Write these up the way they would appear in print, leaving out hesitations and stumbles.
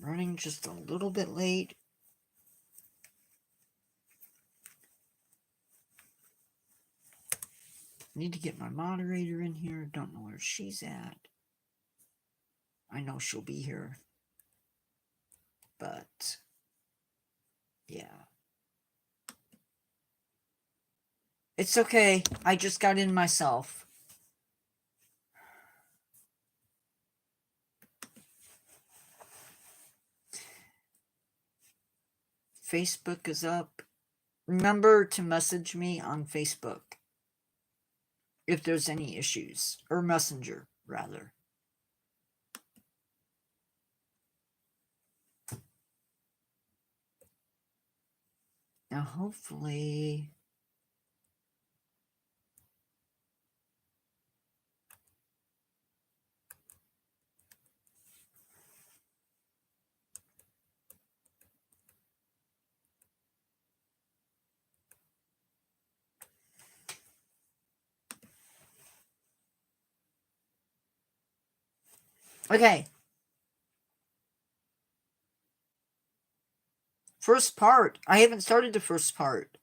running just a little bit late. Need to get my moderator in here. Don't know where she's at. I know she'll be here. But, yeah. It's okay. I just got in myself. Facebook is up. Remember to message me on Facebook if there's any issues. Or Messenger, rather. Now, hopefully... Okay. First part. I haven't started the first part.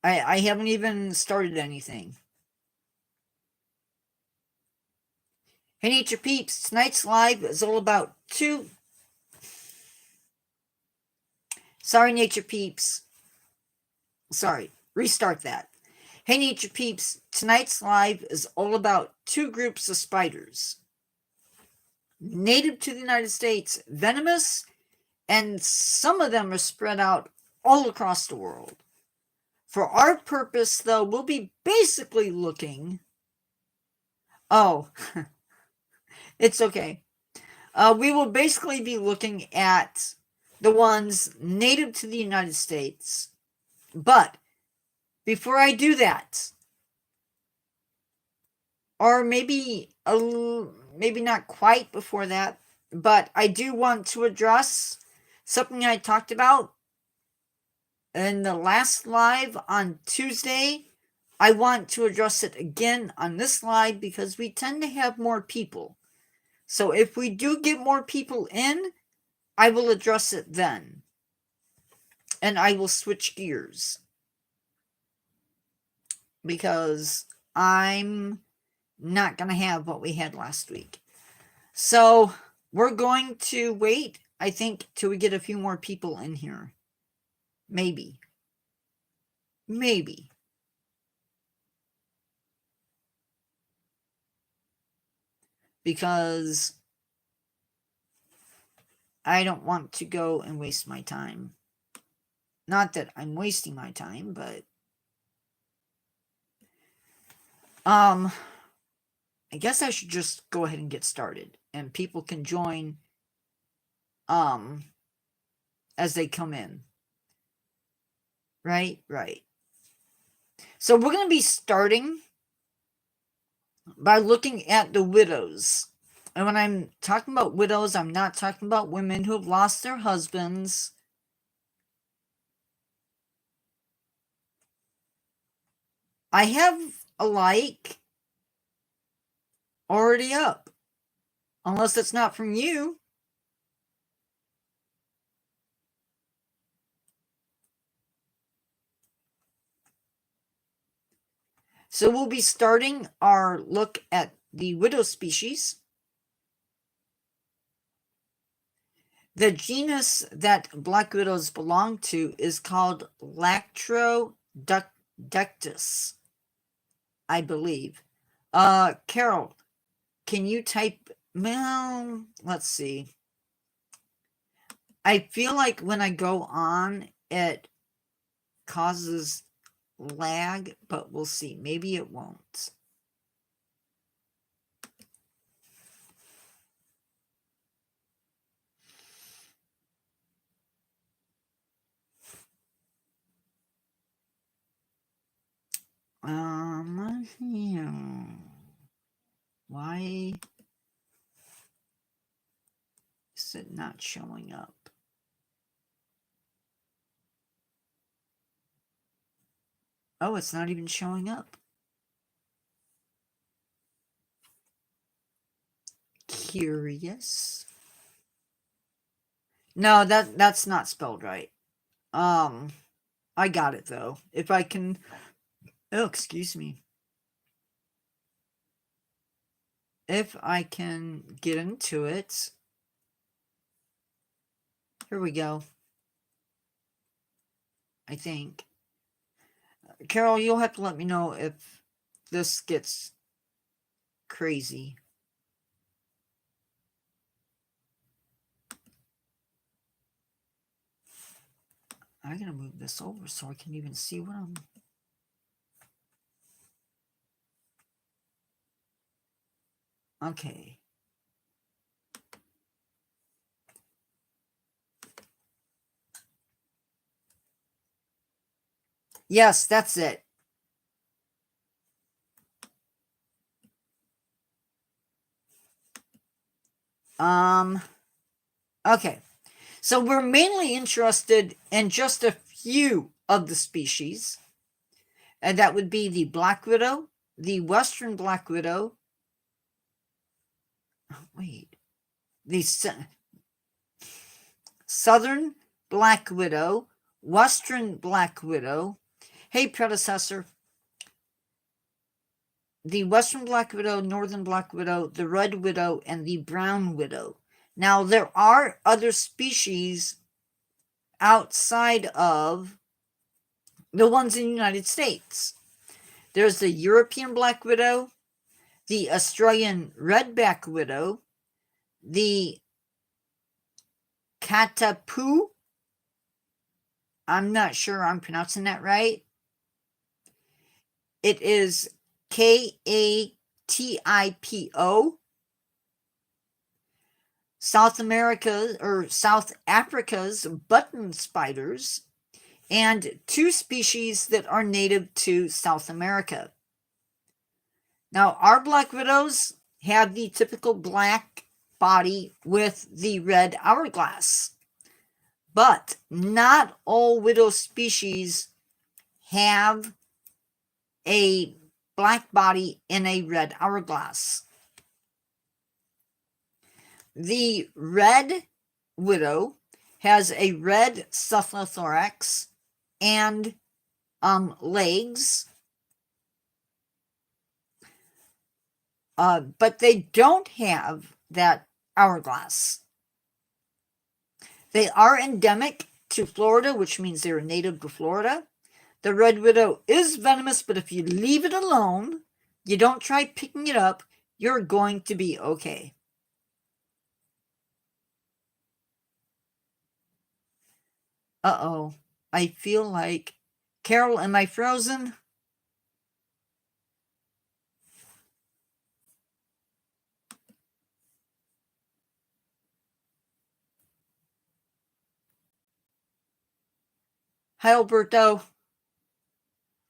I haven't even started anything. Hey, Nature Peeps. Tonight's live is all about Sorry, Nature Peeps. Sorry. Restart that. Hey, Nature Peeps. Tonight's live is all about two groups of spiders. Native to the United States, venomous, and some of them are spread out all across the world. For our purpose, though, we'll be basically looking... Oh, it's okay. We will basically be looking at the ones native to the United States. But before I do that, or maybe not quite before that, but I do want to address something I talked about in the last live on Tuesday. I want to address it again on this live because we tend to have more people. So if we do get more people in, I will address it then. And I will switch gears. Because I'm not going to have what we had last week. So we're going to wait, I think, till we get a few more people in here. Maybe. Because I don't want to go and waste my time. Not that I'm wasting my time, but I guess I should just go ahead and get started, and people can join as they come in. Right. So we're going to be starting by looking at the widows. And when I'm talking about widows, I'm not talking about women who have lost their husbands. I have a like already up. Unless it's not from you. So we'll be starting our look at the widow species. The genus that black widows belong to is called Lactrodectus, I believe. Carol, can you type... Well, let's see. I feel like when I go on, it causes lag, but we'll see. Maybe it won't. Why is it not showing up? Oh, it's not even showing up. curious. No, that's not spelled right. I got it though. If I can, oh, excuse me. If I can get into it. Here we go. I think. Carol, you'll have to let me know if this gets crazy. I'm going to move this over so I can even see what I'm... Okay. Yes, that's it. Okay. So we're mainly interested in just a few of the species. And that would be the black widow, the western black widow. Wait. The southern black widow, western black widow. Hey, predecessor. The western black widow, northern black widow, the red widow, and the brown widow. Now, there are other species outside of the ones in the United States. There's the European black widow, the Australian redback widow, the Katapu. I'm not sure I'm pronouncing that right. It is Katipo. South America or South Africa's button spiders, and 2 species that are native to South America. Now, our black widows have the typical black body with the red hourglass, but not all widow species have a black body in a red hourglass. The red widow has a red cephalothorax and legs, but they don't have that hourglass. They are endemic to Florida, which means they're native to Florida. The red widow is venomous, but if you leave it alone, you don't try picking it up, you're going to be okay. Uh-oh. I feel like... Carol, am I frozen? Hi, Alberto.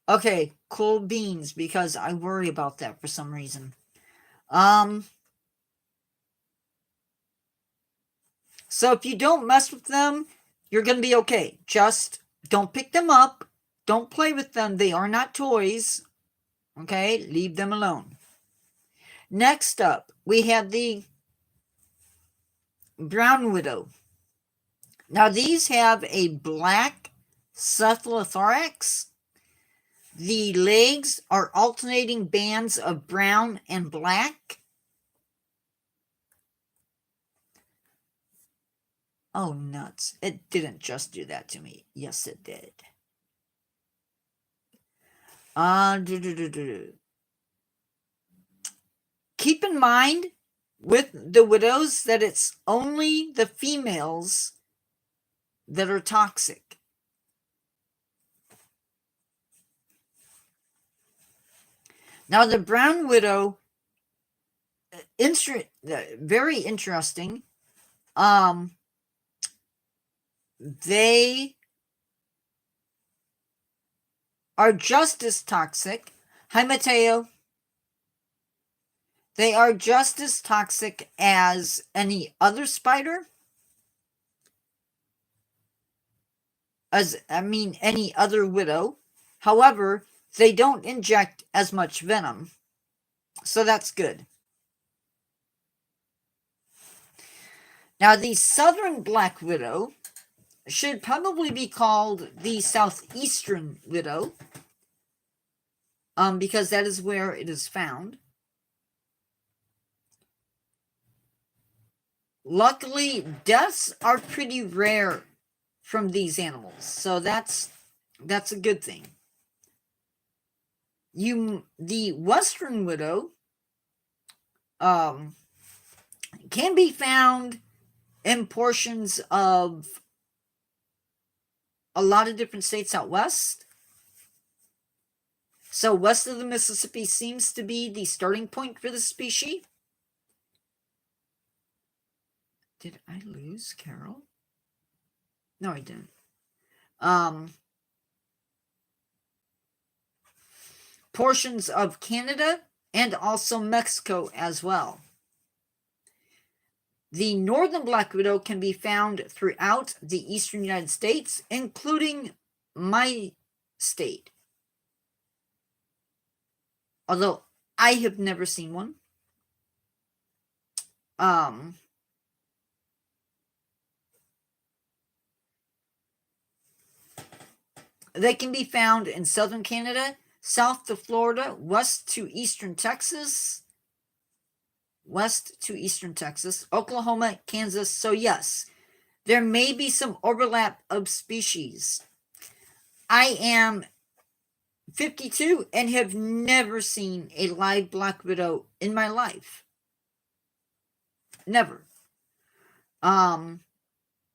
Okay, cool beans, because I worry about that for some reason. So if you don't mess with them, you're going to be okay. Just don't pick them up. Don't play with them. They are not toys. Okay, leave them alone. Next up, we have the brown widow. Now, these have a black cephalothorax. The legs are alternating bands of brown and black. Oh, nuts. It didn't just do that to me. Yes, it did. Keep in mind with the widows that it's only the females that are toxic. Now, the brown widow, very interesting. They are just as toxic. Hi, Mateo. They are just as toxic as any other spider. Any other widow. However, they don't inject as much venom. So that's good. Now, the southern black widow should probably be called the southeastern widow, because that is where it is found. Luckily, deaths are pretty rare from these animals, so that's a good thing. The western widow can be found in portions of a lot of different states out west. So west of the Mississippi seems to be the starting point for the species. Did I lose Carol? No, I didn't. Portions of Canada and also Mexico as well. The northern black widow can be found throughout the eastern United States, including my state. Although I have never seen one. They can be found in southern Canada, south to Florida, west to eastern Texas, Oklahoma, Kansas. So yes, there may be some overlap of species. I am 52 and have never seen a live black widow in my life. Never. I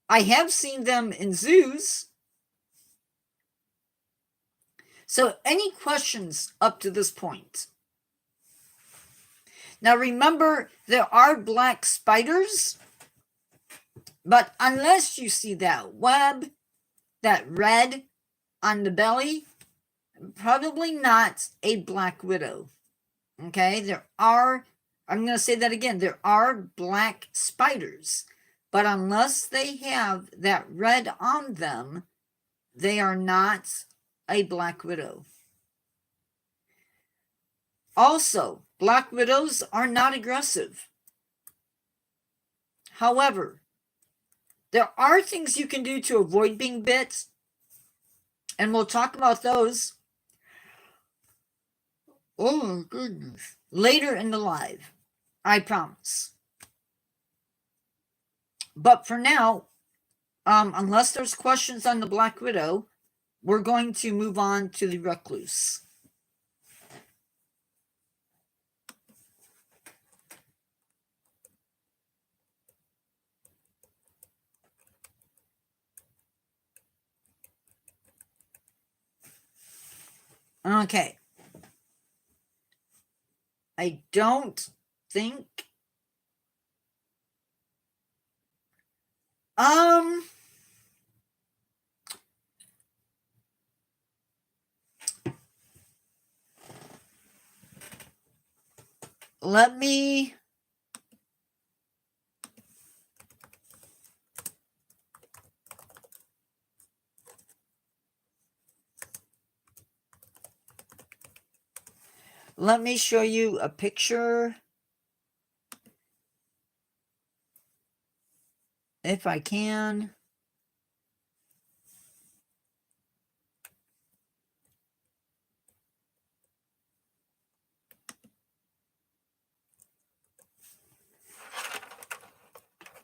have seen them in zoos. So any questions up to this point? Now remember, there are black spiders, but unless you see that web, that red on the belly, probably not a black widow. Okay, I'm going to say that again, there are black spiders, but unless they have that red on them, they are not a black widow. Also, black widows are not aggressive. However, there are things you can do to avoid being bit, and we'll talk about those. Oh my goodness. Later in the live, I promise. But for now, unless there's questions on the black widow, we're going to move on to the recluse. Okay. I don't think let me show you a picture, if I can.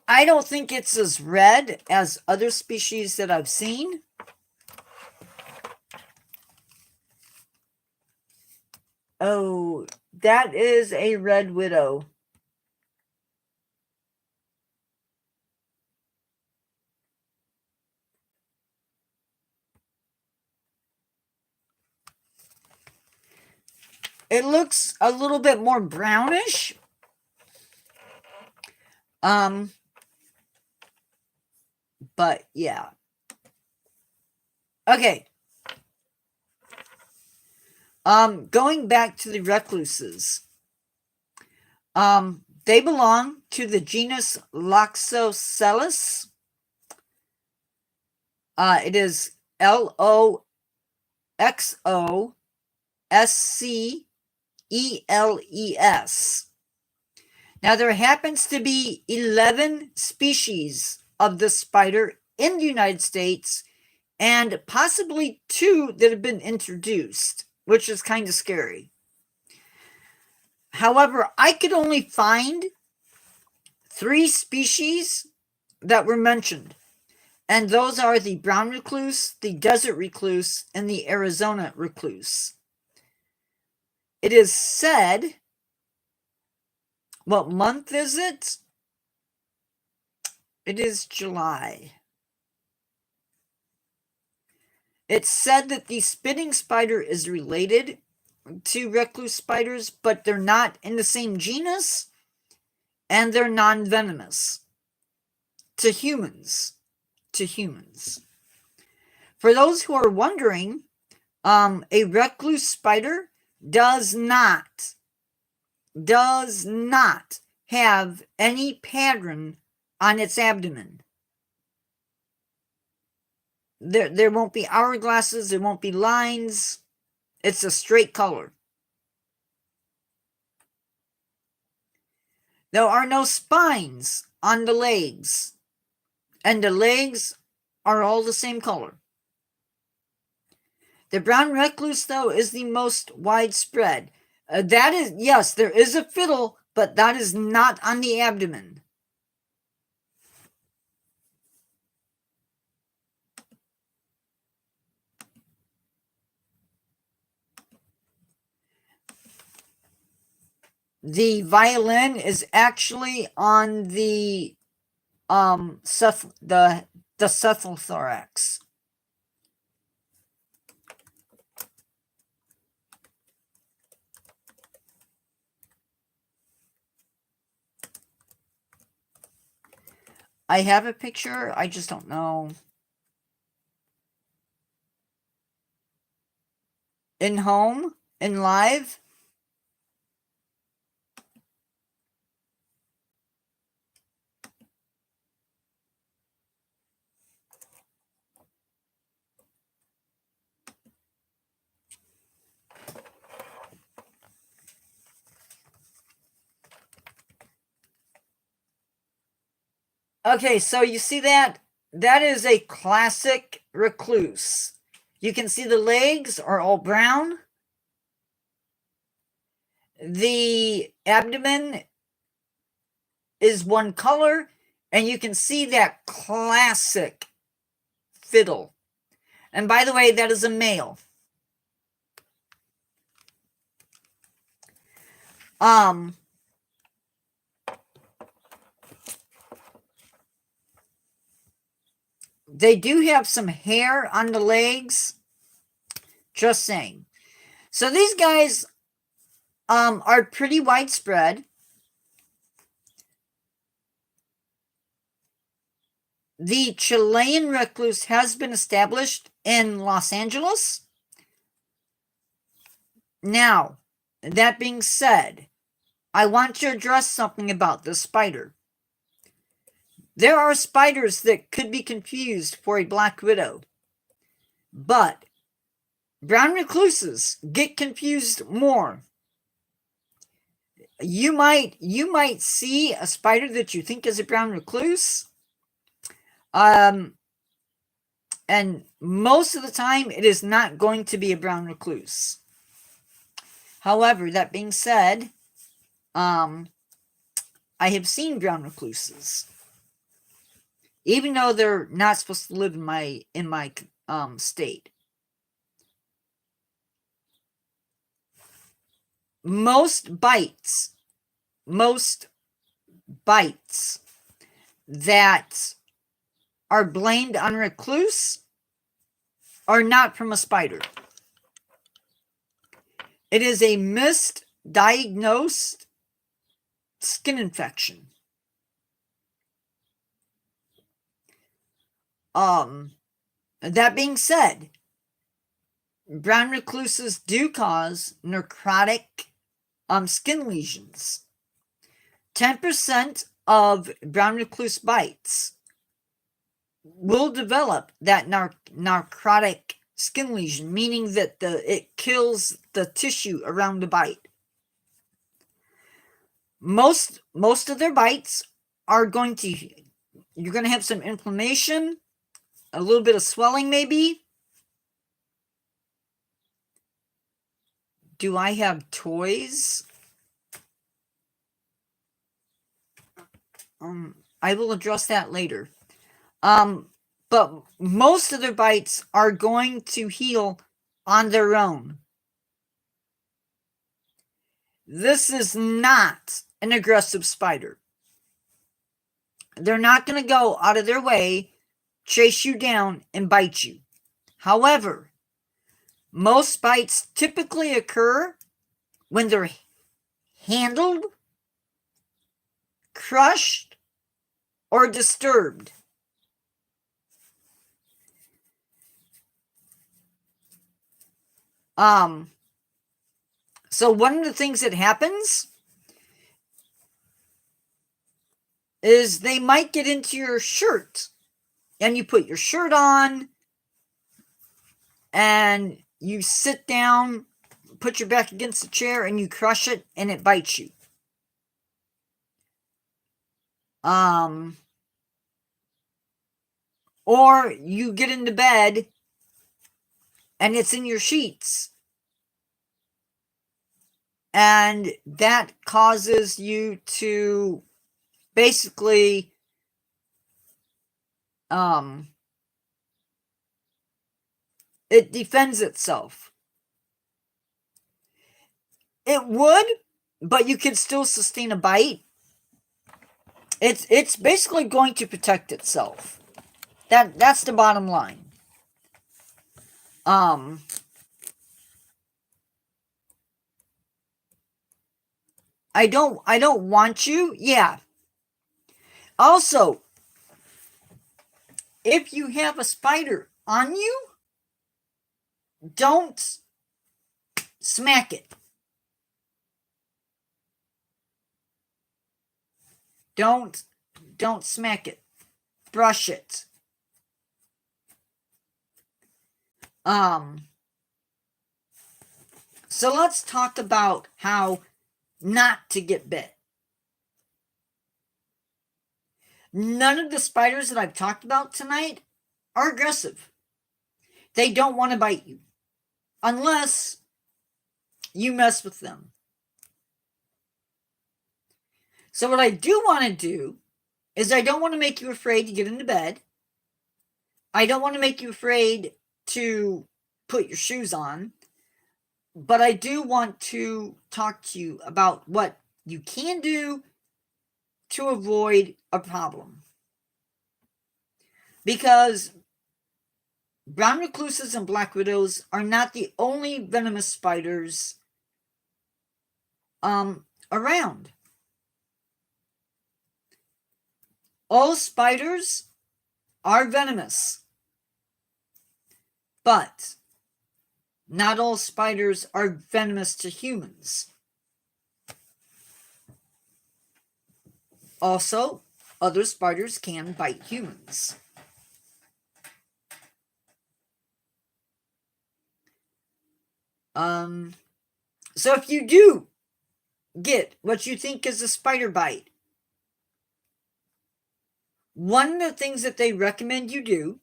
I don't think it's as red as other species that I've seen. Oh, that is a red widow. It looks a little bit more brownish. But yeah. Okay. Going back to the recluses. They belong to the genus Loxosceles. It is Loxosceles. Now, there happens to be 11 species of this spider in the United States and possibly 2 that have been introduced, which is kind of scary. However, I could only find 3 species that were mentioned, and those are the brown recluse, the desert recluse, and the Arizona recluse. It is said, what month is it? It is July. It's said that the spitting spider is related to recluse spiders, but they're not in the same genus, and they're non-venomous to humans. For those who are wondering, a recluse spider does not have any pattern on its abdomen. There won't be hourglasses, there won't be lines. It's a straight color. There are no spines on the legs, and the legs are all the same color. The brown recluse, though, is the most widespread. That is, yes, there is a fiddle, but that is not on the abdomen. The violin is actually on the cephalothorax. I have a picture, I just don't know. In home, in live. Okay, so you see that? That is a classic recluse. You can see the legs are all brown. The abdomen is one color, and you can see that classic fiddle. And by the way, that is a male. They do have some hair on the legs. Just saying. So these guys are pretty widespread. The Chilean recluse has been established in Los Angeles. Now, that being said, I want to address something about this spider. There are spiders that could be confused for a black widow, but brown recluses get confused more. You might see a spider that you think is a brown recluse, and most of the time it is not going to be a brown recluse. However, that being said, I have seen brown recluses, even though they're not supposed to live in my state. Most bites that are blamed on recluse are not from a spider. It is a misdiagnosed skin infection. That being said, brown recluses do cause necrotic skin lesions. 10% of brown recluse bites will develop that necrotic skin lesion, meaning that it kills the tissue around the bite. most of their bites are going to, you're going to have some inflammation, a little bit of swelling maybe. Do I have toys? I will address that later. But most of their bites are going to heal on their own. This is not an aggressive spider. They're not going to go out of their way, chase you down, and bite you. However, most bites typically occur when they're handled, crushed, or disturbed. So one of the things that happens is they might get into your shirt, and you put your shirt on and you sit down, put your back against the chair, and you crush it, and it bites you. Or you get into bed and it's in your sheets, and that causes you to basically it defends itself. It would, but you can still sustain a bite. It's basically going to protect itself. That's the bottom line. I don't want you. Yeah. Also, if you have a spider on you, don't smack it. Don't smack it. Brush it. So let's talk about how not to get bit. None of the spiders that I've talked about tonight are aggressive. They don't want to bite you unless you mess with them. So what I do want to do is I don't want to make you afraid to get into bed. I don't want to make you afraid to put your shoes on. But I do want to talk to you about what you can do to avoid a problem. Because brown recluses and black widows are not the only venomous spiders around. All spiders are venomous, but not all spiders are venomous to humans. Also, other spiders can bite humans. So if you do get what you think is a spider bite, one of the things that they recommend you do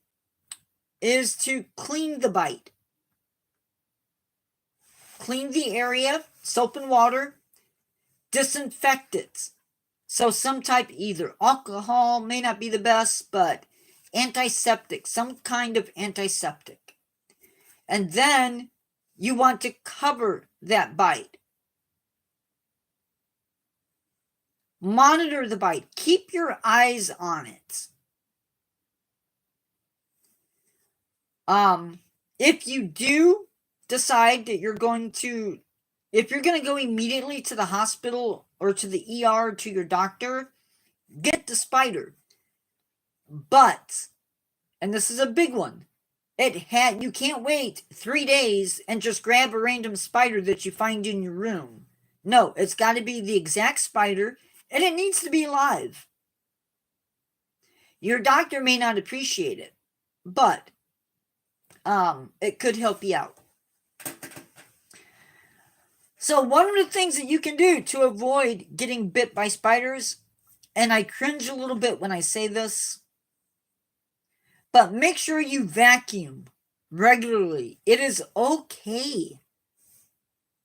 is to clean the bite. Clean the area, soap and water, disinfect it. So some type, either alcohol, may not be the best, but antiseptic, some kind of antiseptic. And then you want to cover that bite. Monitor the bite. Keep your eyes on it. If you do decide that you're going to, if you're going to go immediately to the hospital or to the ER, to your doctor, get the spider. But, and this is a big one, you can't wait 3 days and just grab a random spider that you find in your room. No, it's got to be the exact spider, and it needs to be alive. Your doctor may not appreciate it, but it could help you out. So one of the things that you can do to avoid getting bit by spiders, and I cringe a little bit when I say this, but make sure you vacuum regularly. It is okay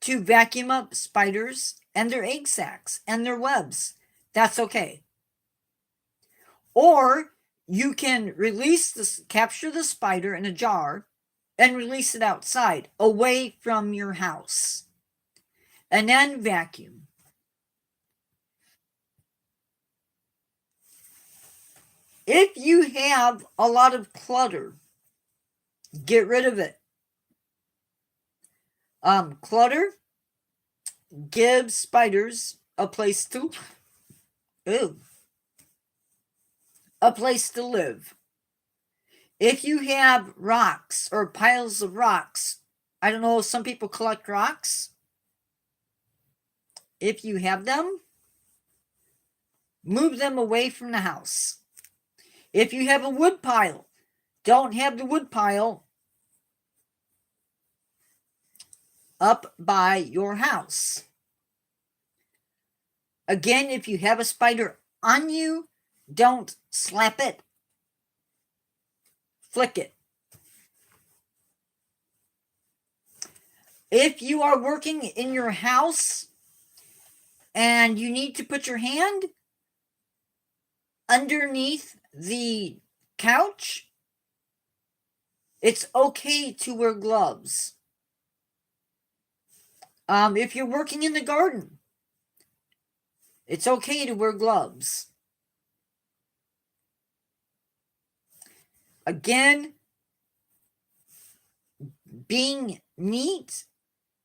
to vacuum up spiders and their egg sacs and their webs. That's okay. Or you can capture the spider in a jar and release it outside, away from your house, and then vacuum. If you have a lot of clutter, get rid of it. Clutter gives spiders a place to live. If you have rocks or piles of rocks, I don't know, some people collect rocks. If you have them, move them away from the house. If you have a wood pile, don't have the wood pile up by your house. Again, if you have a spider on you, don't slap it. Flick it. If you are working in your house and you need to put your hand underneath the couch, it's okay to wear gloves. If you're working in the garden, it's okay to wear gloves. Again, being neat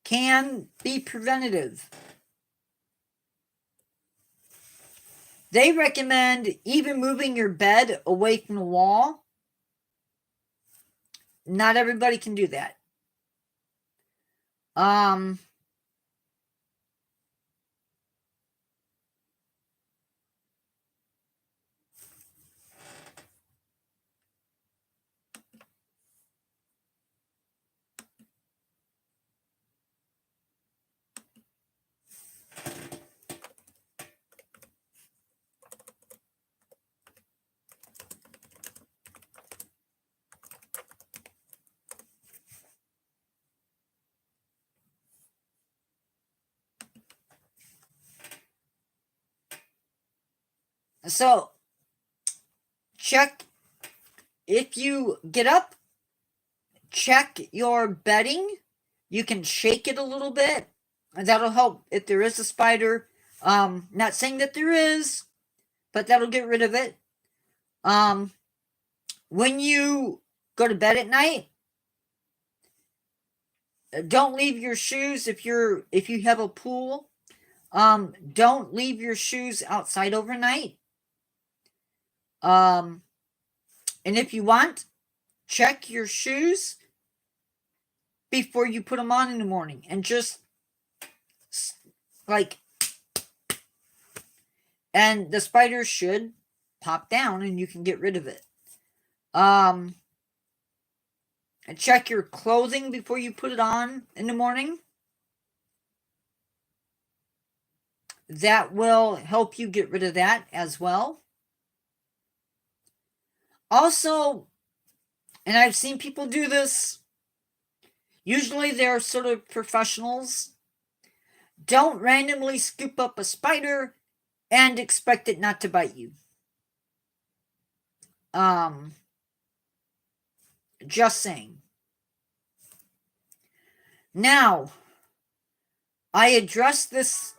can be preventative. They recommend even moving your bed away from the wall. Not everybody can do that. So, check, if you get up, check your bedding. You can shake it a little bit, and that'll help if there is a spider. Not saying that there is, but that'll get rid of it. When you go to bed at night, don't leave your shoes if you have a pool. Don't leave your shoes outside overnight. And if you want, check your shoes before you put them on in the morning, and just and the spider should pop down and you can get rid of it. And check your clothing before you put it on in the morning. That will help you get rid of that as well. Also, and I've seen people do this, usually they're sort of professionals, don't randomly scoop up a spider and expect it not to bite you. Just saying. Now, I addressed this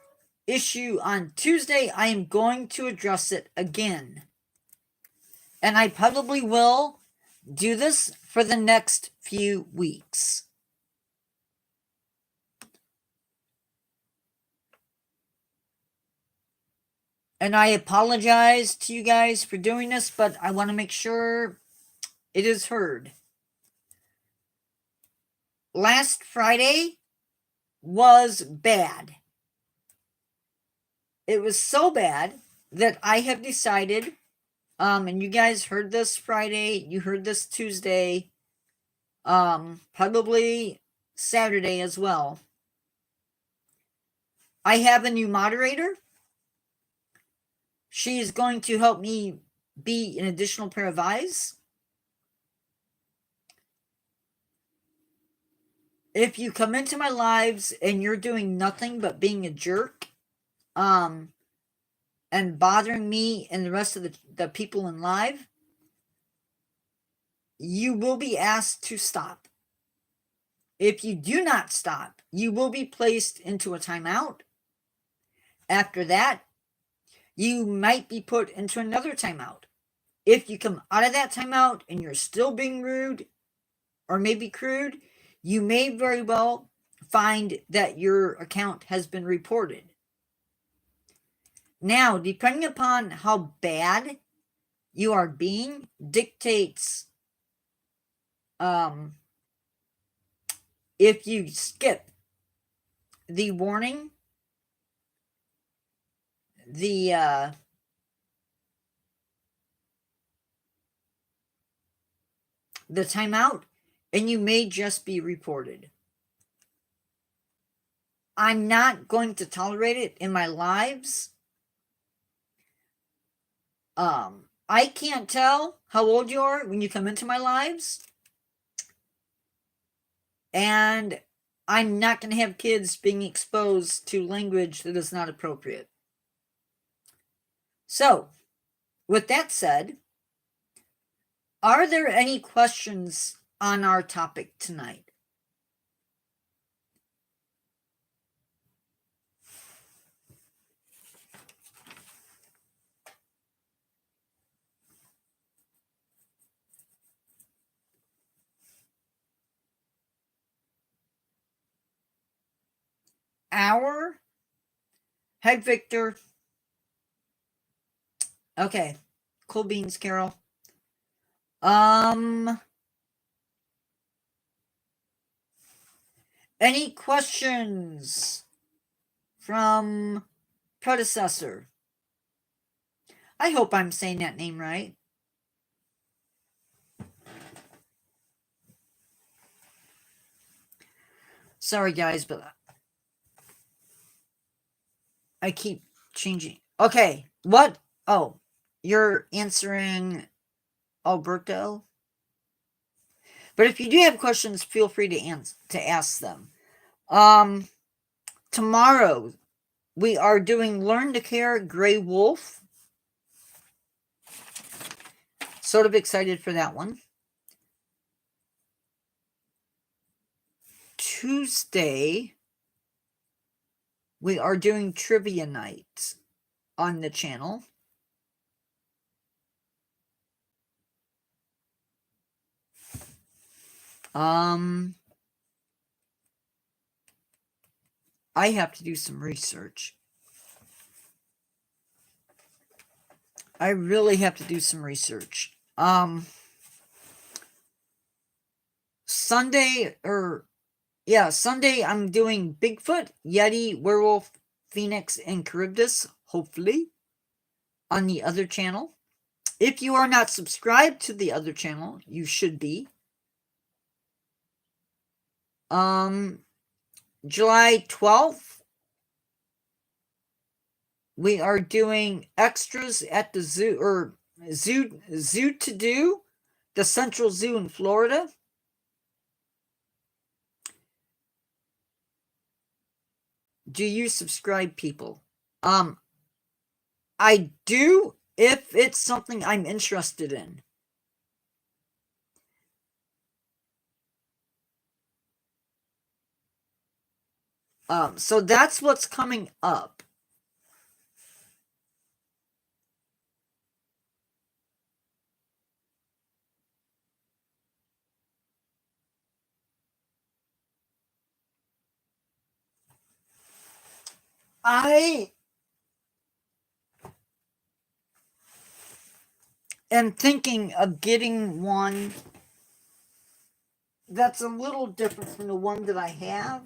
issue on Tuesday. I am going to address it again. And I probably will do this for the next few weeks. And I apologize to you guys for doing this, but I want to make sure it is heard. Last Friday was bad. It was so bad that I have decided, and you guys heard this Friday, you heard this Tuesday, probably Saturday as well. I have a new moderator. She is going to help me be an additional pair of eyes. If you come into my lives and you're doing nothing but being a jerk, and bothering me and the rest of the people in live, you will be asked to stop. If you do not stop, you will be placed into a timeout. After that, you might be put into another timeout. If you come out of that timeout and you're still being rude or maybe crude, you may very well find that your account has been reported. Now, depending upon how bad you are being, dictates if you skip the warning, the timeout, and you may just be reported. I'm not going to tolerate it in my lives. I can't tell how old you are when you come into my lives. And I'm not going to have kids being exposed to language that is not appropriate. So, with that said, are there any questions on our topic tonight? Hour? Head Victor. Okay. Cool beans, Carol. Any questions from predecessor? I hope I'm saying that name right. Sorry, guys, but I keep changing. Okay, what? Oh, you're answering Alberto? But if you do have questions, feel free to ask them. Tomorrow, we are doing Learn to Care Gray Wolf. Sort of excited for that one. Tuesday, we are doing trivia night on the channel. I have to do some research. I really have to do some research. Sunday, I'm doing Bigfoot, Yeti, Werewolf, Phoenix, and Charybdis, hopefully, on the other channel. If you are not subscribed to the other channel, you should be. July 12th, we are doing extras at the zoo, or zoo to do, the Central Zoo in Florida. Do you subscribe, people? I do if it's something I'm interested in. So that's what's coming up. I am thinking of getting one that's a little different from the one that I have.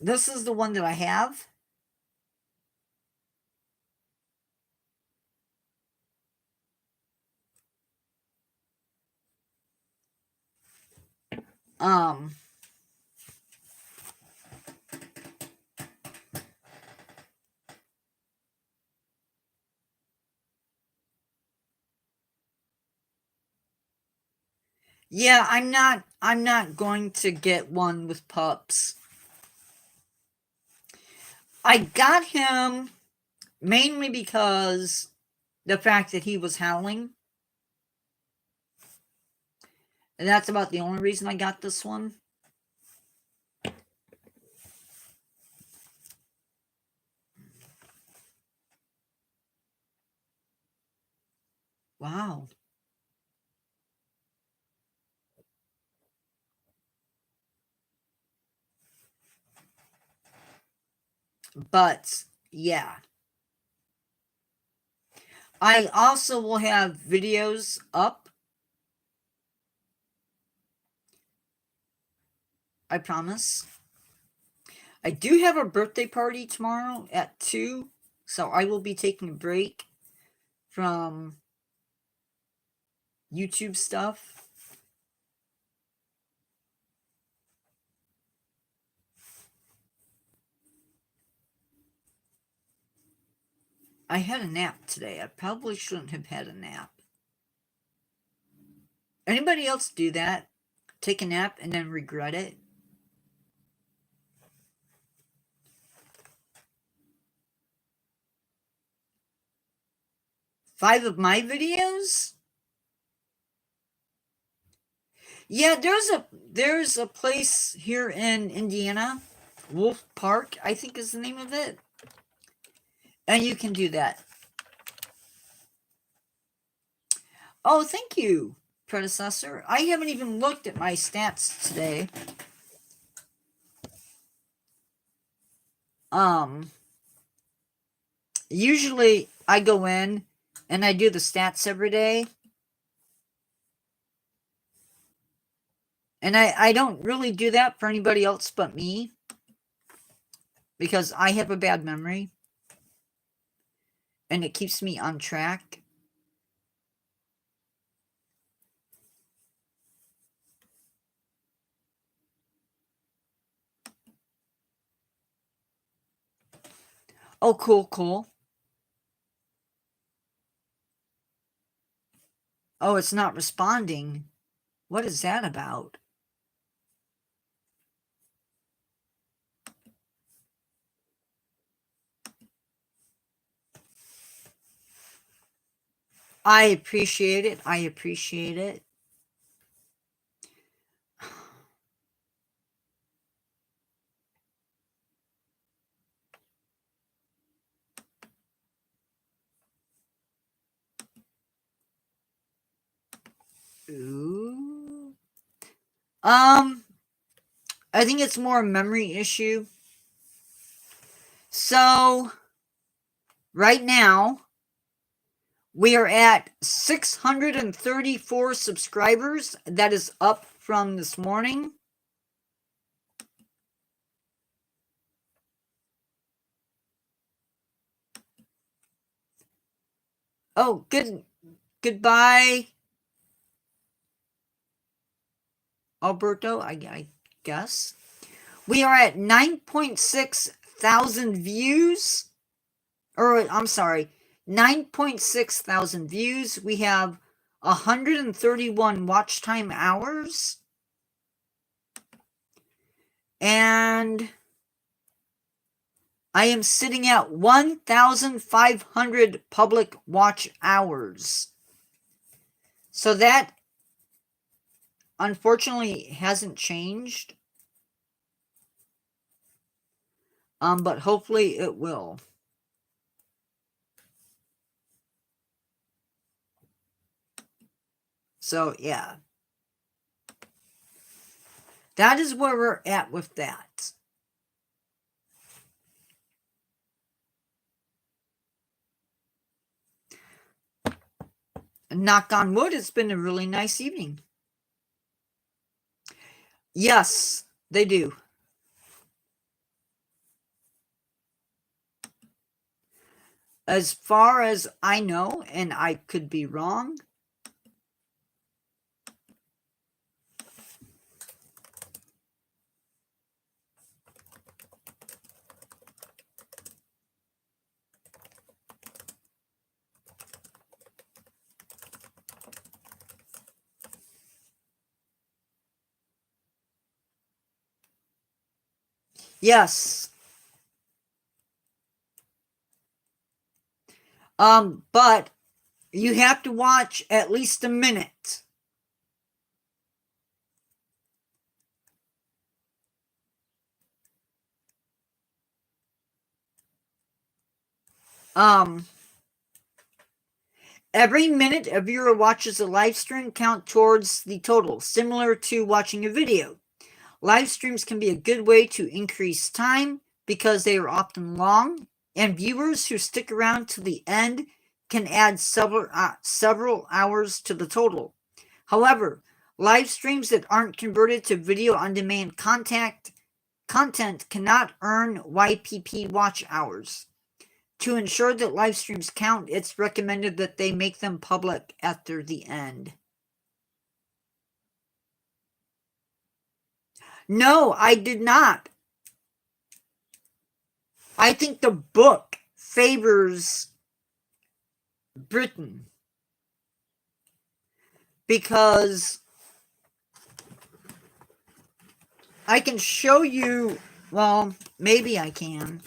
This is the one that I have. Yeah, I'm not going to get one with pups. I got him mainly because the fact that he was howling. And that's about the only reason I got this one. Wow. But, yeah. I also will have videos up. I promise. I do have a birthday party tomorrow at 2. So I will be taking a break from YouTube stuff. I had a nap today. I probably shouldn't have had a nap. Anybody else do that? Take a nap and then regret it? Five of my videos? Yeah, there's a place here in Indiana, Wolf Park, I think is the name of it. And you can do that. Oh, thank you, predecessor. I haven't even looked at my stats today. Usually I go in and I do the stats every day. And I don't really do that for anybody else but me, because I have a bad memory and it keeps me on track. Oh, cool, cool. Oh, it's not responding. What is that about? I appreciate it. I appreciate it. Ooh. I think it's more a memory issue. So, right now, we are at 634 subscribers. That is up from this morning. Oh, goodbye, Alberto, I guess. We are at 9.6 thousand views. Or, I'm sorry, 9.6 thousand views. We have 131 watch time hours. And I am sitting at 1,500 public watch hours. So that, unfortunately, hasn't changed. But hopefully it will. So, yeah. That is where we're at with that. Knock on wood, it's been a really nice evening. Yes, they do. As far as I know, and I could be wrong, Yes. But you have to watch at least a minute. Every minute a viewer watches a live stream count towards the total, similar to watching a video. Live streams can be a good way to increase time because they are often long, and viewers who stick around to the end can add several hours to the total. However, live streams that aren't converted to video on demand content cannot earn YPP watch hours. To ensure that live streams count, it's recommended that they make them public after the end. No, I did not. I think the book favors Britain because I can show you, well, maybe I can.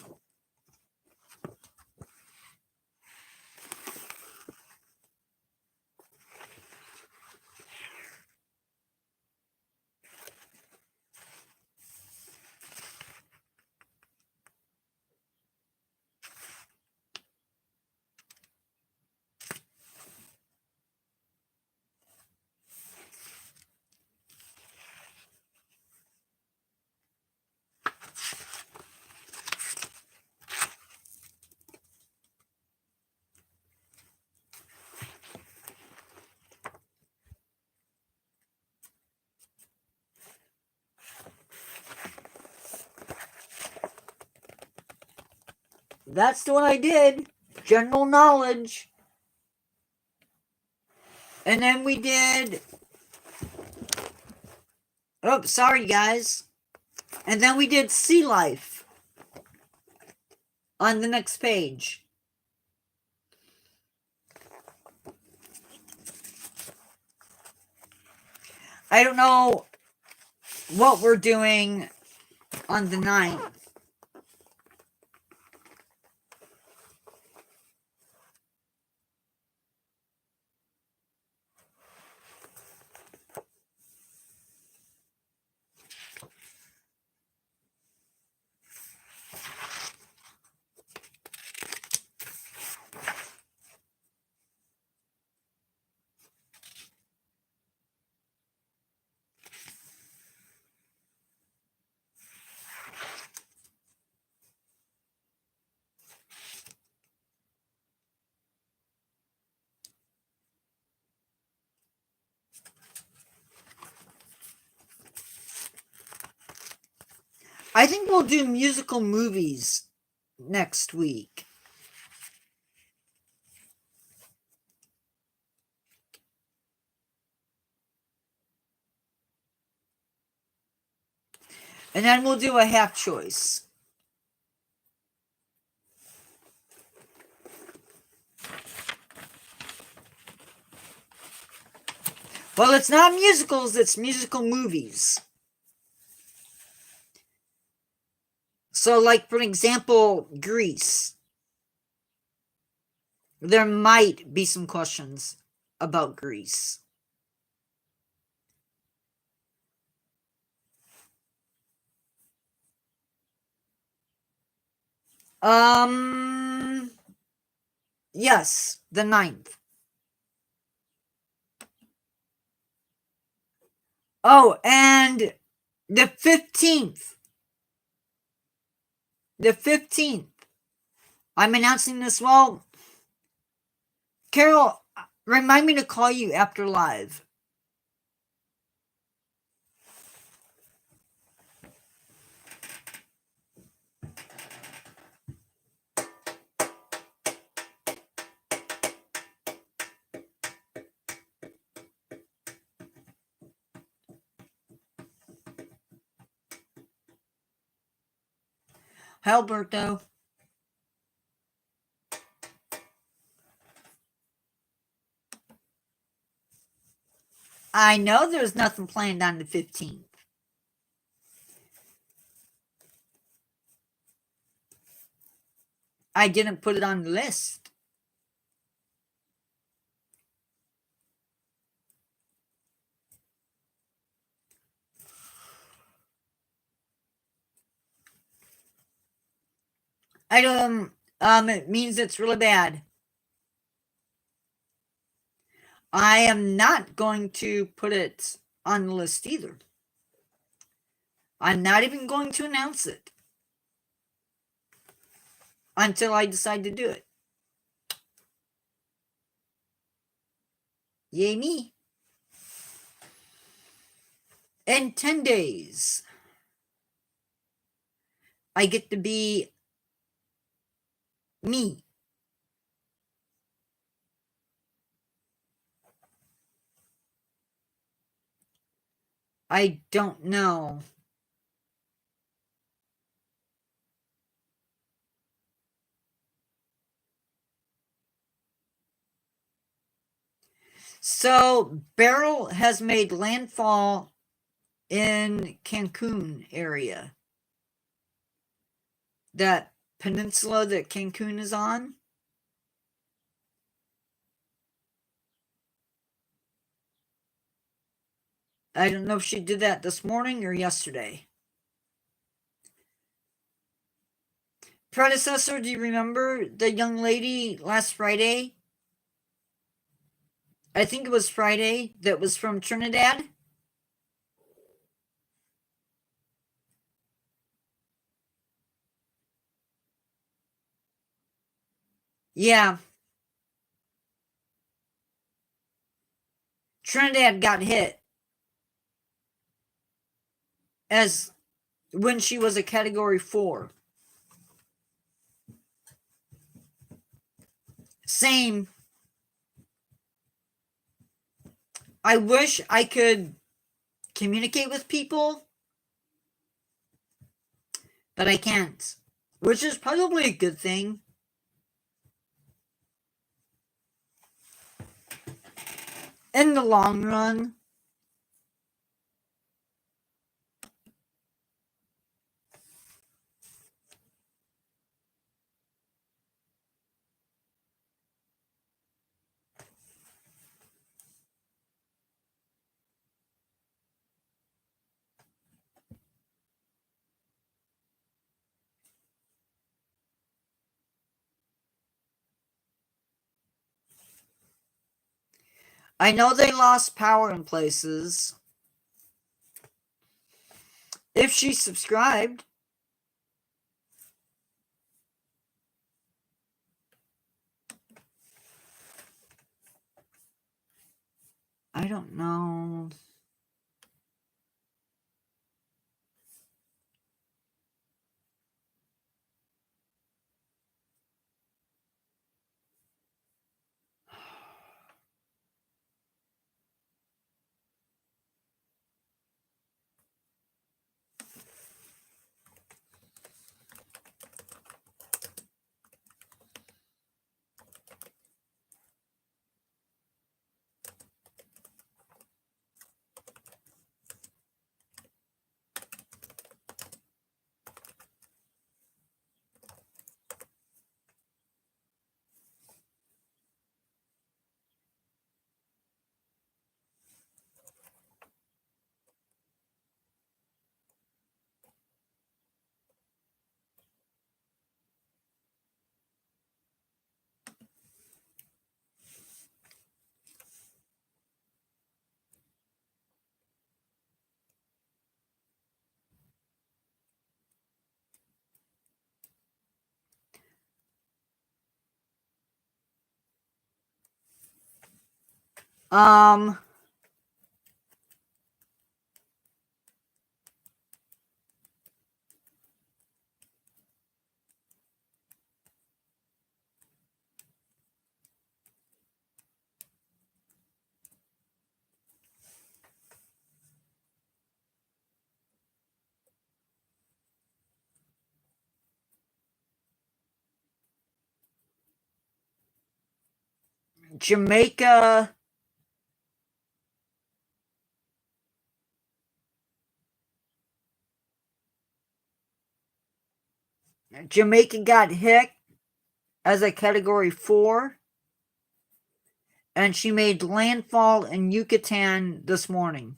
That's the one I did. General knowledge. And then we did... Oh, sorry, guys. And then we did sea life on the next page. I don't know what we're doing on the 9th. I think we'll do musical movies next week. And then we'll do a half choice. Well, it's not musicals, it's musical movies. So, like, for example, Grease. There might be some questions about Grease. Yes, the 9th. Oh, and the 15th. The 15th. I'm announcing this. Well, Carol, remind me to call you after live. Hi, Alberto. I know there's nothing planned on the 15th. I didn't put it on the list. I don't, it means it's really bad. I am not going to put it on the list either. I'm not even going to announce it until I decide to do it. Yay me. In 10 days, I get to be me. I don't know. So, Beryl has made landfall in Cancun area. That peninsula that Cancun is on. I don't know if she did that this morning or yesterday. Predecessor, do you remember the young lady last Friday? I think it was Friday, that was from Trinidad. Yeah. Trinidad got hit as when she was a category 4. Same. I wish I could communicate with people, but I can't, which is probably a good thing. In the long run. I know they lost power in places. If she subscribed. I don't know. Jamaica. Jamaica got hit as a Category 4. And she made landfall in Yucatan this morning.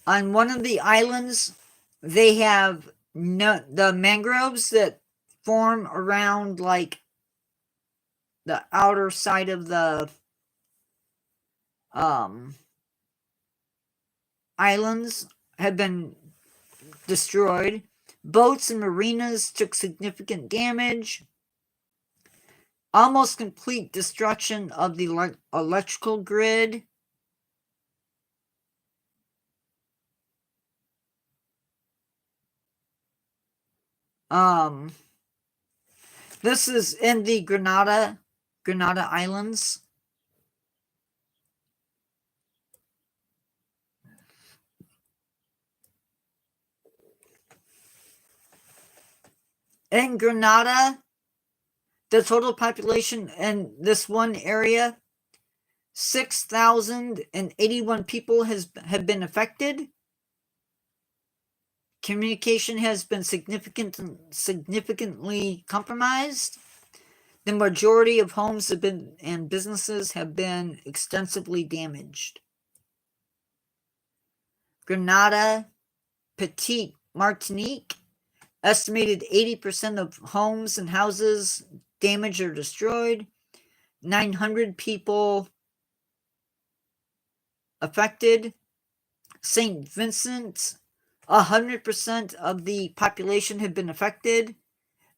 On one of the islands, they have the mangroves that form around like the outer side of the islands have been destroyed. Boats and marinas took significant damage. Almost complete destruction of the electrical grid. This is in the Grenada Islands. In Grenada, the total population in this one area, 6,081 people have been affected. Communication has been significantly compromised. The majority of homes and businesses have been extensively damaged. Grenada, Petite Martinique, estimated 80% of homes and houses damaged or destroyed. 900 people affected. St. Vincent, 100% of the population have been affected.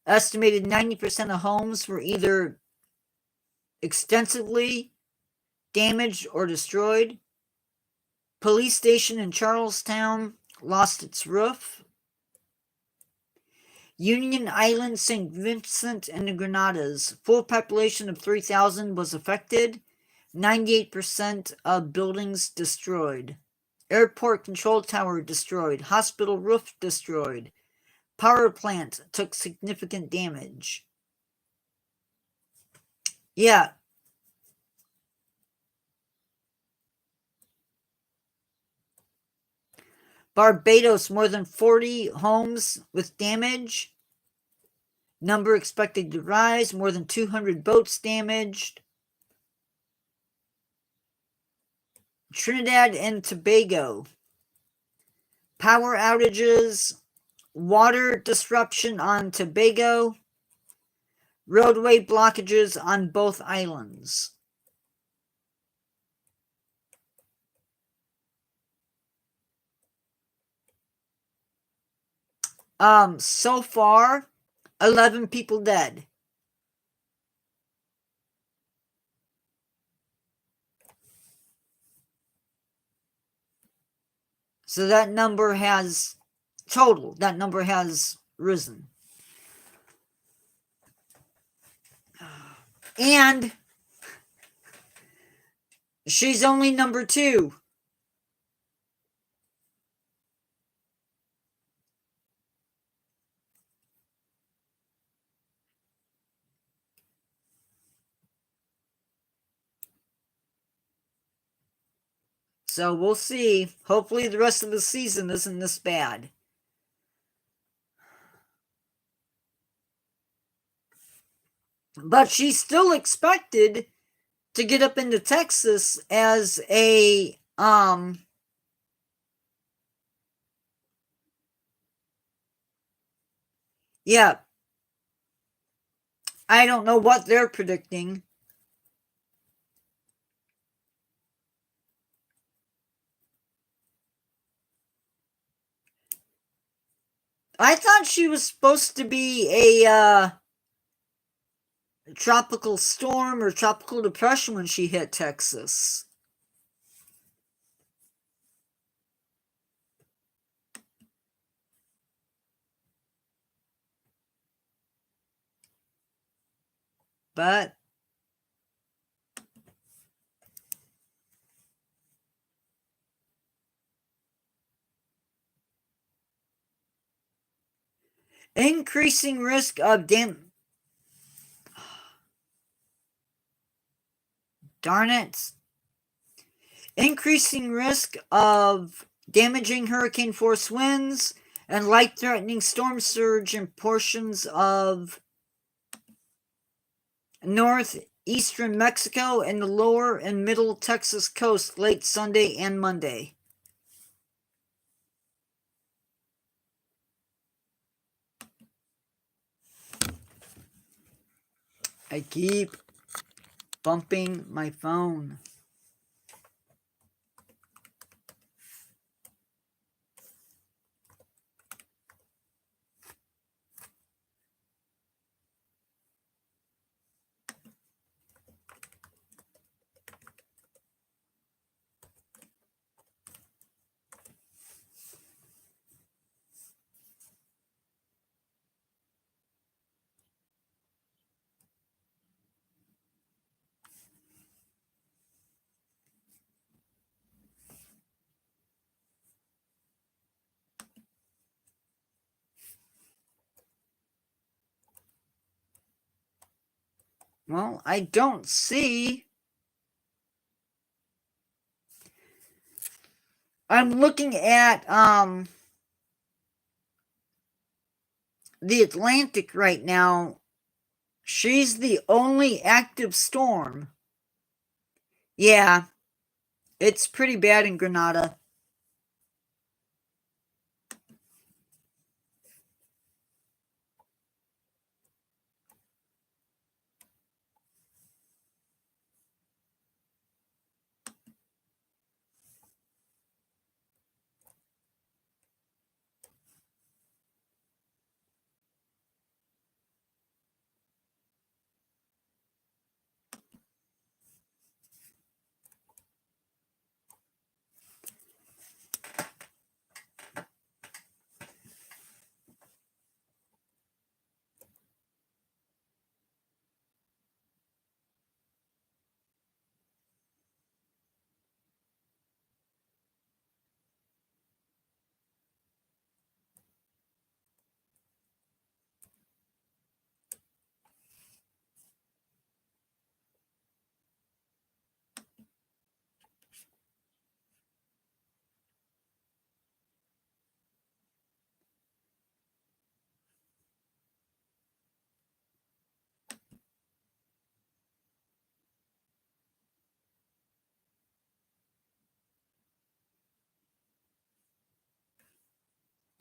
Estimated 90% of homes were either extensively damaged or destroyed. Police station in Charlestown lost its roof. Union Island, St. Vincent and the Grenadines, full population of 3,000 was affected. 98% of buildings destroyed. Airport control tower destroyed. Hospital roof destroyed. Power plant took significant damage. Yeah. Barbados, more than 40 homes with damage. Number expected to rise. More than 200 boats damaged. Trinidad and Tobago. Power outages. Water disruption on Tobago. Roadway blockages on both islands. So far, 11 people dead. So that number has risen. And she's only number 2. So we'll see. Hopefully the rest of the season isn't this bad. But she's still expected to get up into Texas as a yeah. I don't know what they're predicting. I thought she was supposed to be a tropical storm or tropical depression when she hit Texas. but increasing risk of darn it. Increasing risk of damaging hurricane force winds and life-threatening storm surge in portions of northeastern Mexico and the lower and middle Texas coast late Sunday and Monday. I keep bumping my phone. Well, I don't see. I'm looking at the Atlantic right now. She's the only active storm. Yeah, it's pretty bad in Grenada.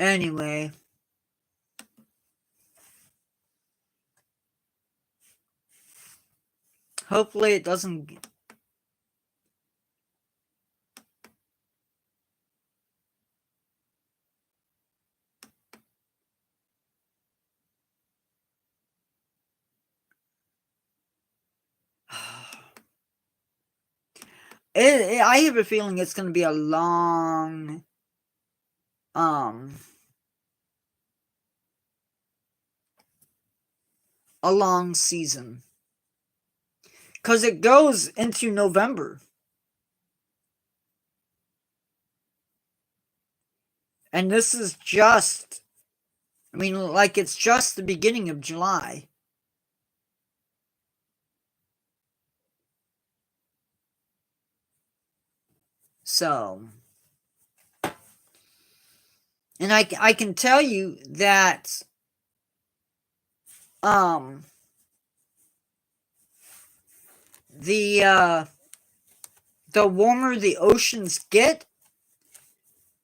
Anyway, hopefully it doesn't. I have a feeling it's going to be a long, season, because it goes into November, and this is just, I mean, like, it's just the beginning of July. So, and I can tell you that the warmer the oceans get,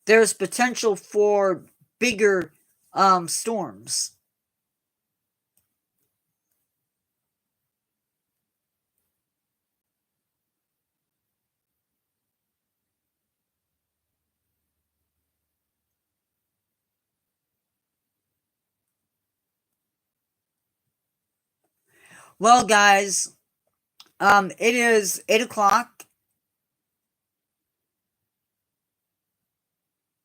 there's potential for bigger storms. Well, guys, it is 8 o'clock.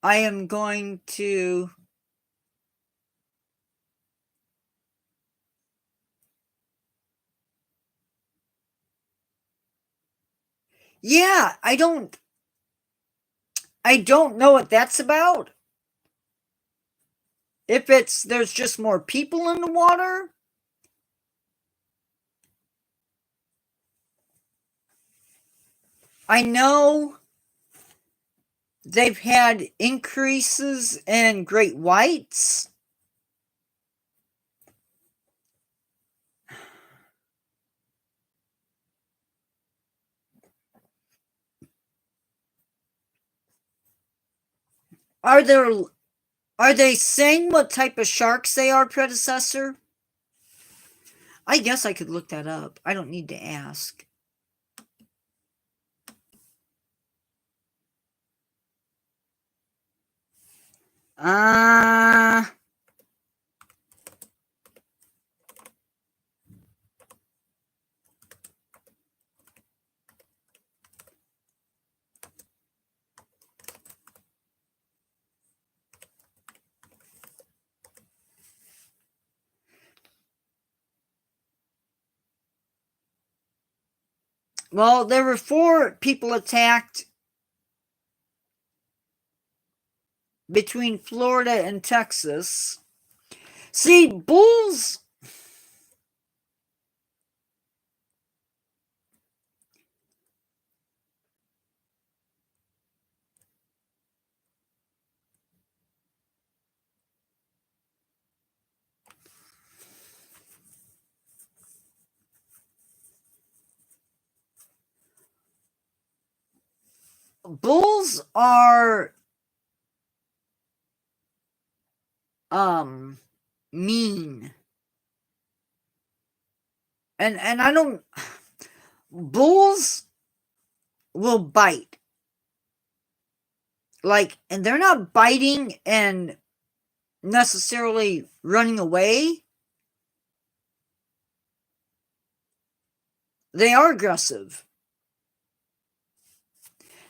I am going to Yeah, I don't know what that's about. If there's just more people in the water. I know they've had increases in great whites. Are they saying what type of sharks they are, predecessor? I guess I could look that up. I don't need to ask. Uh well, there were 4 people attacked between Florida and Texas. See, bulls are mean. And I don't bulls will bite. Like, and they're not biting and necessarily running away. They are aggressive.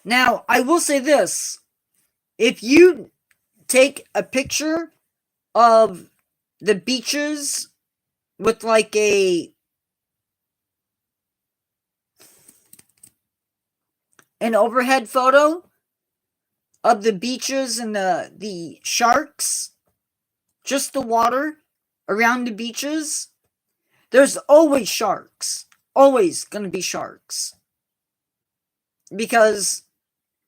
Now, I will say this. If you take a picture of the beaches with like an overhead photo of the beaches and the sharks, just the water around the beaches, there's always sharks. Always going to be sharks. Because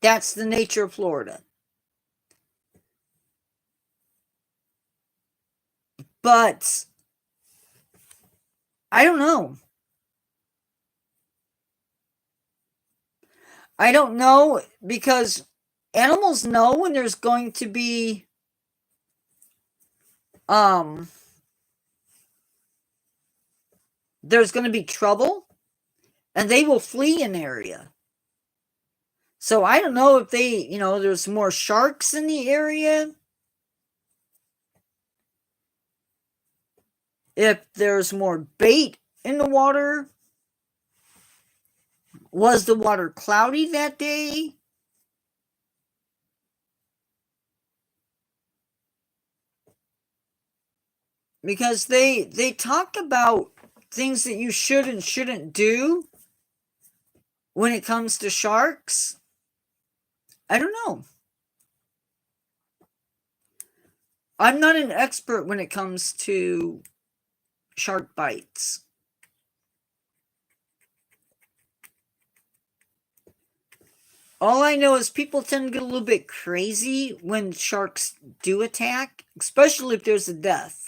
that's the nature of Florida. But I don't know. I don't know because animals know when there's going to be there's going to be trouble and they will flee an area. So I don't know if there's more sharks in the area. If there's more bait in the water. Was the water cloudy that day? Because they talk about things that you should and shouldn't do when it comes to sharks. I don't know. I'm not an expert when it comes to shark bites. All I know is people tend to get a little bit crazy when sharks do attack, especially if there's a death.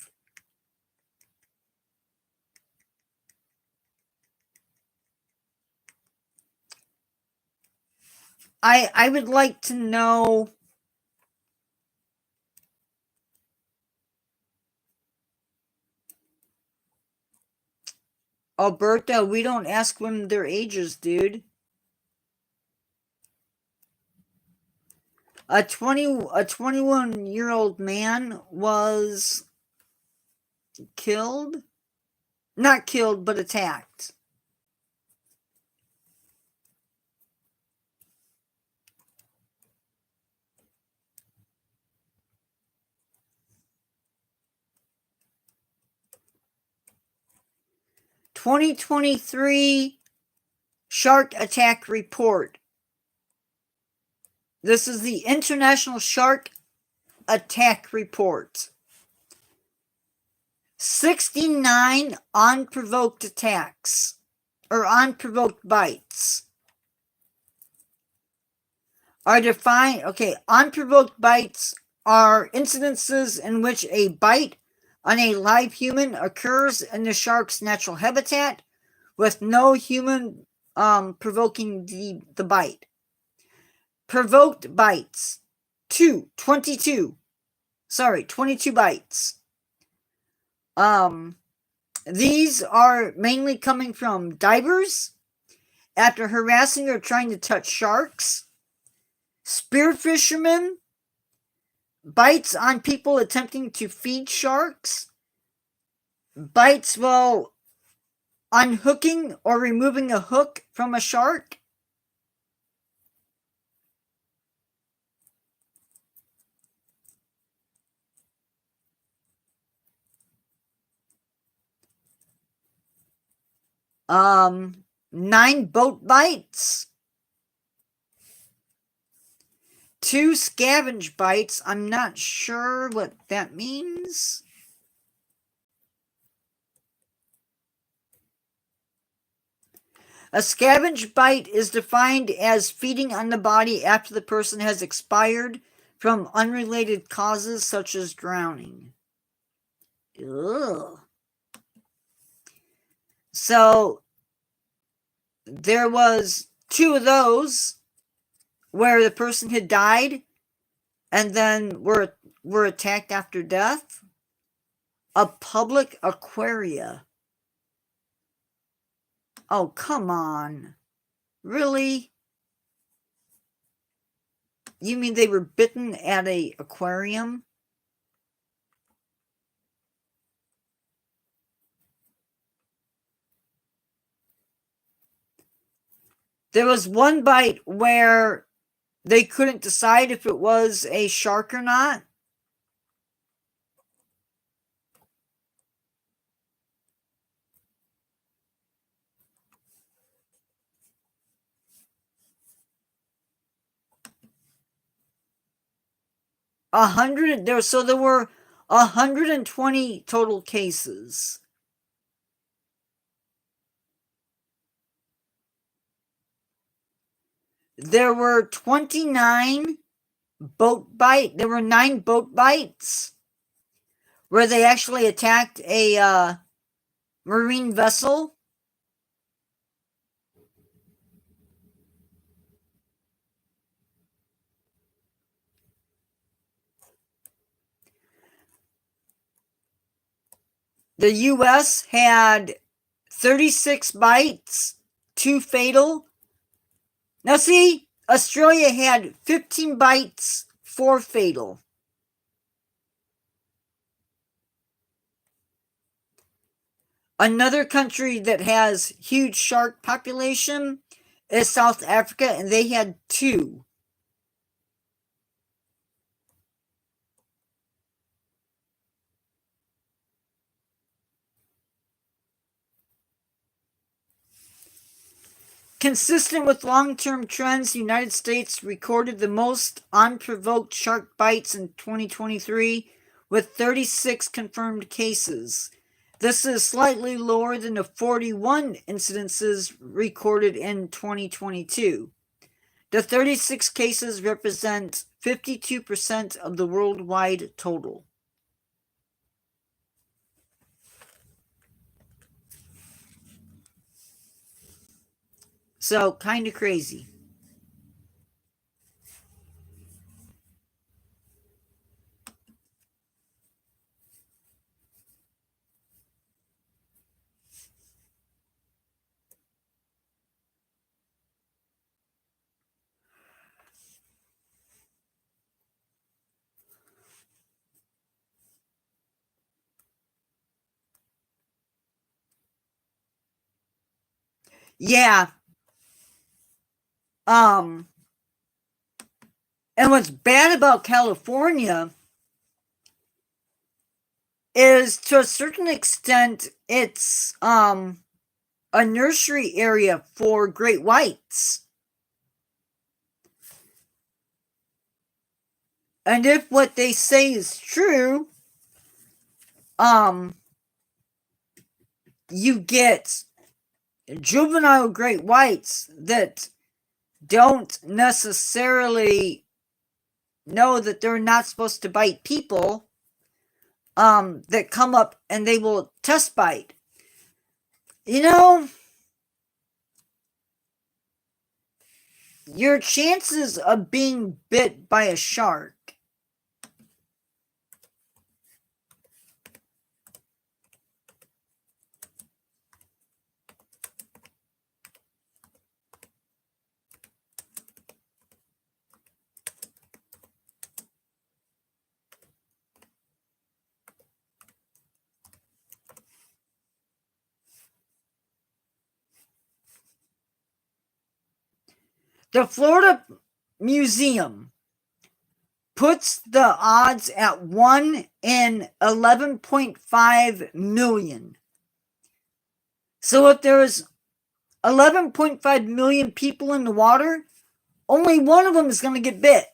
I would like to know Alberta, we don't ask women their ages, dude. A 21-year-old man was killed. Not killed, but attacked. "2023 Shark Attack Report. This is the International Shark Attack Report. 69 unprovoked attacks, or unprovoked bites, are defined. Okay, unprovoked bites are incidences in which a bite on a live human occurs in the shark's natural habitat with no human provoking the bite. Provoked bites, 22 bites. These are mainly coming from divers after harassing or trying to touch sharks, spear fishermen, bites on people attempting to feed sharks, bites while unhooking or removing a hook from a shark, um, 9 boat bites, 2 scavenge bites. I'm not sure what that means. A scavenge bite is defined as feeding on the body after the person has expired from unrelated causes such as drowning. Ugh. So there was 2 of those where the person had died and then were attacked after death. A public aquaria. Oh, come on. Really? You mean they were bitten at an aquarium? There was one bite where they couldn't decide if it was a shark or not. There were 120 total cases. There were 9 boat bites where they actually attacked a marine vessel. The U.S. had 36 bites, 2 fatal. Now see, Australia had 15 bites, 4 fatal. Another country that has huge shark population is South Africa, and they had 2. Consistent with long-term trends, the United States recorded the most unprovoked shark bites in 2023, with 36 confirmed cases. This is slightly lower than the 41 incidences recorded in 2022. The 36 cases represent 52% of the worldwide total. So, kind of crazy. Yeah. And what's bad about California is, to a certain extent, it's a nursery area for great whites. And if what they say is true, you get juvenile great whites that don't necessarily know that they're not supposed to bite people, that come up and they will test bite. You know, your chances of being bit by a shark the Florida Museum puts the odds at 1 in 11.5 million. So if there's 11.5 million people in the water, only one of them is going to get bit.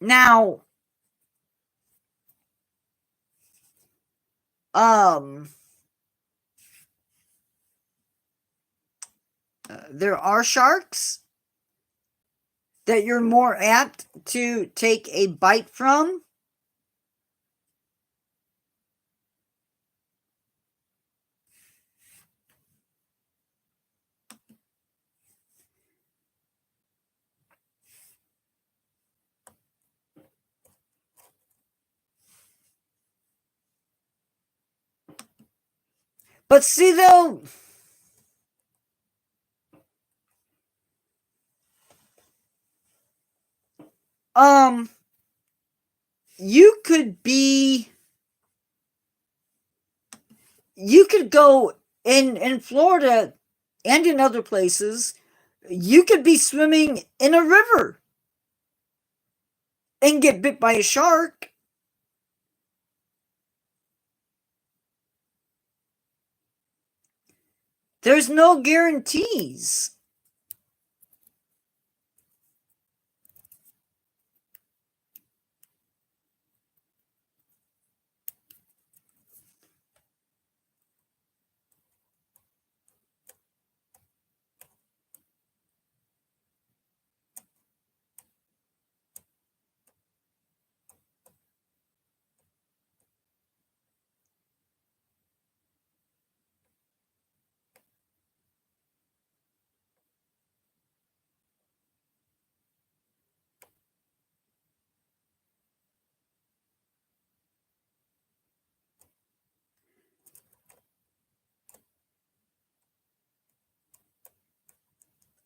Now, there are sharks that you're more apt to take a bite from. But see, though, you could go in Florida and in other places, you could be swimming in a river and get bit by a shark. There's no guarantees.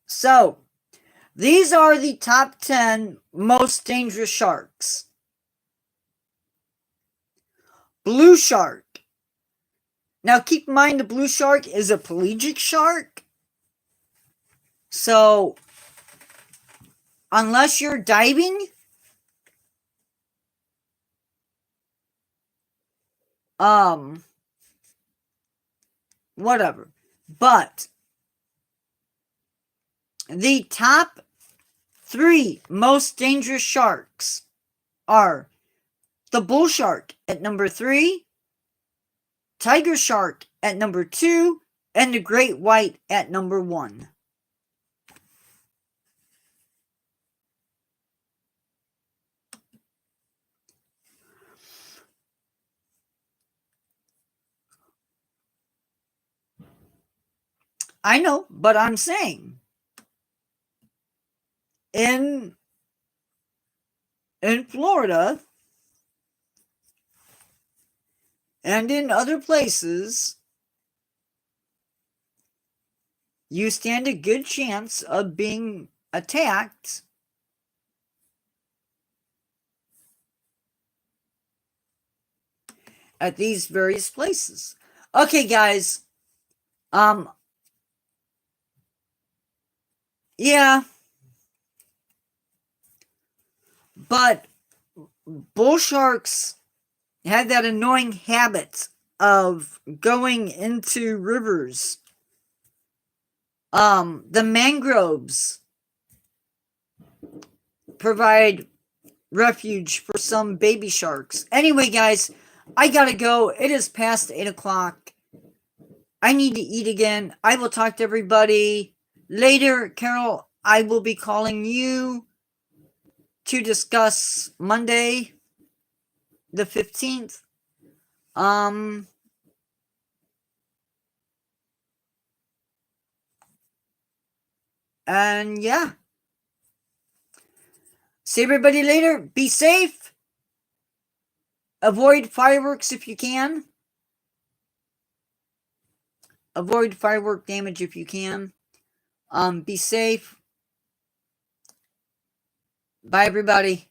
So, these are the top 10 most dangerous sharks. Blue shark. Now, keep in mind the blue shark is a pelagic shark. So, unless you're diving, whatever. But the top 3 most dangerous sharks are the bull shark at number 3, tiger shark at number 2, and the great white at number 1. I know, but I'm saying in Florida and in other places, you stand a good chance of being attacked at these various places. Okay, guys. Yeah. But bull sharks have that annoying habit of going into rivers. The mangroves provide refuge for some baby sharks. Anyway, guys, I gotta go. It is past 8 o'clock. I need to eat again. I will talk to everybody later. Carol, I will be calling you to discuss Monday the 15th. And yeah. See everybody later. Be safe. Avoid fireworks if you can. Avoid firework damage if you can. Be safe. Bye, everybody.